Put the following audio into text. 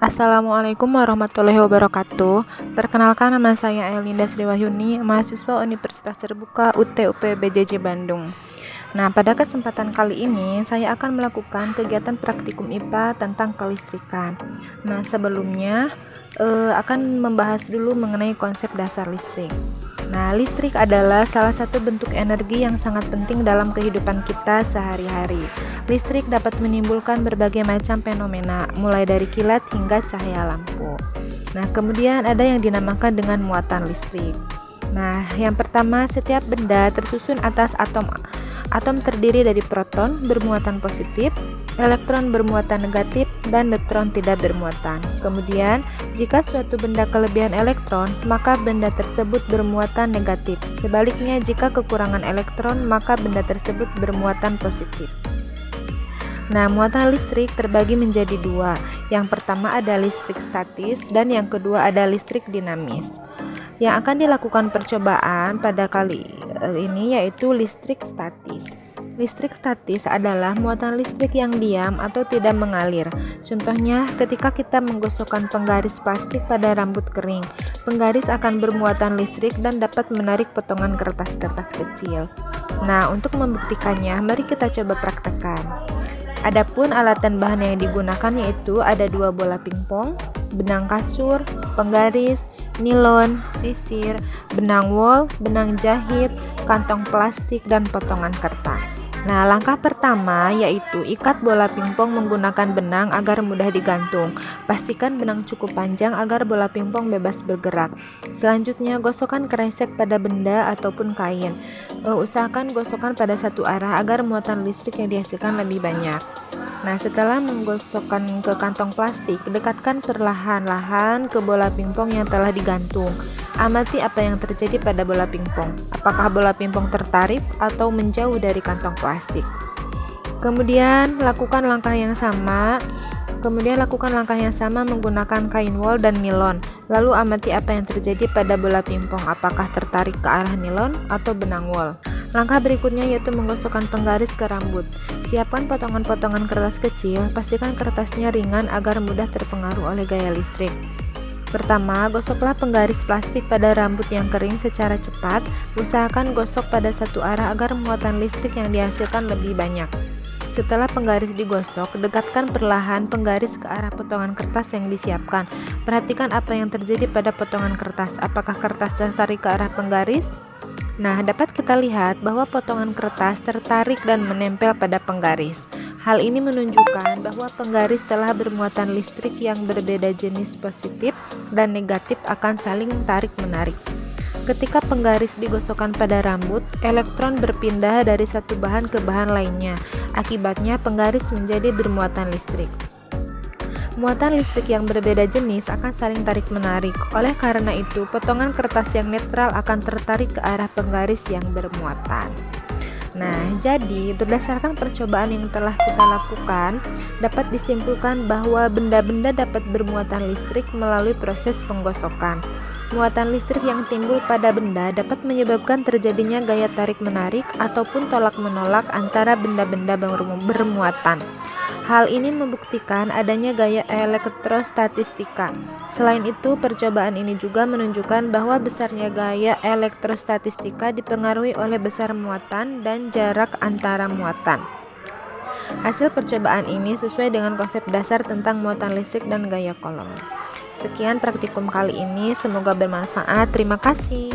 Assalamualaikum warahmatullahi wabarakatuh. Perkenalkan, nama saya Elinda Sriwahyuni, mahasiswa Universitas Terbuka UT/UP BJJ Bandung. Nah, pada kesempatan kali ini saya akan melakukan kegiatan praktikum IPA tentang kelistrikan. Nah, sebelumnya akan membahas dulu mengenai konsep dasar listrik. Nah, listrik adalah salah satu bentuk energi yang sangat penting dalam kehidupan kita sehari-hari. Listrik dapat menimbulkan berbagai macam fenomena, mulai dari kilat hingga cahaya lampu. Nah, kemudian ada yang dinamakan dengan muatan listrik. Nah, yang pertama, setiap benda tersusun atas atom. Atom terdiri dari proton bermuatan positif, elektron bermuatan negatif, dan neutron tidak bermuatan. Kemudian, jika suatu benda kelebihan elektron, maka benda tersebut bermuatan negatif. Sebaliknya, jika kekurangan elektron, maka benda tersebut bermuatan positif. Nah, muatan listrik terbagi menjadi dua. Yang pertama ada listrik statis dan yang kedua ada listrik dinamis. Yang akan dilakukan percobaan pada kali ini yaitu listrik statis. Listrik statis adalah muatan listrik yang diam atau tidak mengalir. Contohnya, ketika kita menggosokkan penggaris plastik pada rambut kering, penggaris akan bermuatan listrik dan dapat menarik potongan kertas-kertas kecil. Nah, untuk membuktikannya, mari kita coba praktekkan. Adapun alat dan bahan yang digunakan yaitu ada 2 bola pingpong, benang kasur, penggaris, nilon, sisir, benang wol, benang jahit, kantong plastik, dan potongan kertas. Nah, langkah pertama yaitu ikat bola pingpong menggunakan benang agar mudah digantung. Pastikan benang cukup panjang agar bola pingpong bebas bergerak. Selanjutnya, gosokkan kresek pada benda ataupun kain. Usahakan gosokkan pada satu arah agar muatan listrik yang dihasilkan lebih banyak. Nah, setelah menggosokkan ke kantong plastik, dekatkan perlahan-lahan ke bola pingpong yang telah digantung. Amati apa yang terjadi pada bola pingpong. Apakah bola pingpong tertarik atau menjauh dari kantong plastik? Kemudian lakukan langkah yang sama menggunakan kain wol dan nilon. Lalu amati apa yang terjadi pada bola pingpong. Apakah tertarik ke arah nilon atau benang wol? Langkah berikutnya yaitu menggosokkan penggaris ke rambut. Siapkan potongan-potongan kertas kecil, pastikan kertasnya ringan agar mudah terpengaruh oleh gaya listrik. Pertama, gosoklah penggaris plastik pada rambut yang kering secara cepat. Usahakan gosok pada satu arah agar muatan listrik yang dihasilkan lebih banyak. Setelah penggaris digosok, dekatkan perlahan penggaris ke arah potongan kertas yang disiapkan. Perhatikan apa yang terjadi pada potongan kertas. Apakah kertas tertarik ke arah penggaris? Nah, dapat kita lihat bahwa potongan kertas tertarik dan menempel pada penggaris. Hal ini menunjukkan bahwa penggaris telah bermuatan listrik yang berbeda jenis positif dan negatif akan saling tarik-menarik. Ketika penggaris digosokkan pada rambut, elektron berpindah dari satu bahan ke bahan lainnya. Akibatnya, penggaris menjadi bermuatan listrik. Muatan listrik yang berbeda jenis akan saling tarik-menarik. Oleh karena itu, potongan kertas yang netral akan tertarik ke arah penggaris yang bermuatan. Nah, jadi berdasarkan percobaan yang telah kita lakukan, dapat disimpulkan bahwa benda-benda dapat bermuatan listrik melalui proses penggosokan. Muatan listrik yang timbul pada benda dapat menyebabkan terjadinya gaya tarik-menarik ataupun tolak-menolak antara benda-benda bermuatan. Hal ini membuktikan adanya gaya elektrostatistika. Selain itu, percobaan ini juga menunjukkan bahwa besarnya gaya elektrostatistika dipengaruhi oleh besar muatan dan jarak antara muatan. Hasil percobaan ini sesuai dengan konsep dasar tentang muatan listrik dan gaya Coulomb. Sekian praktikum kali ini, semoga bermanfaat. Terima kasih.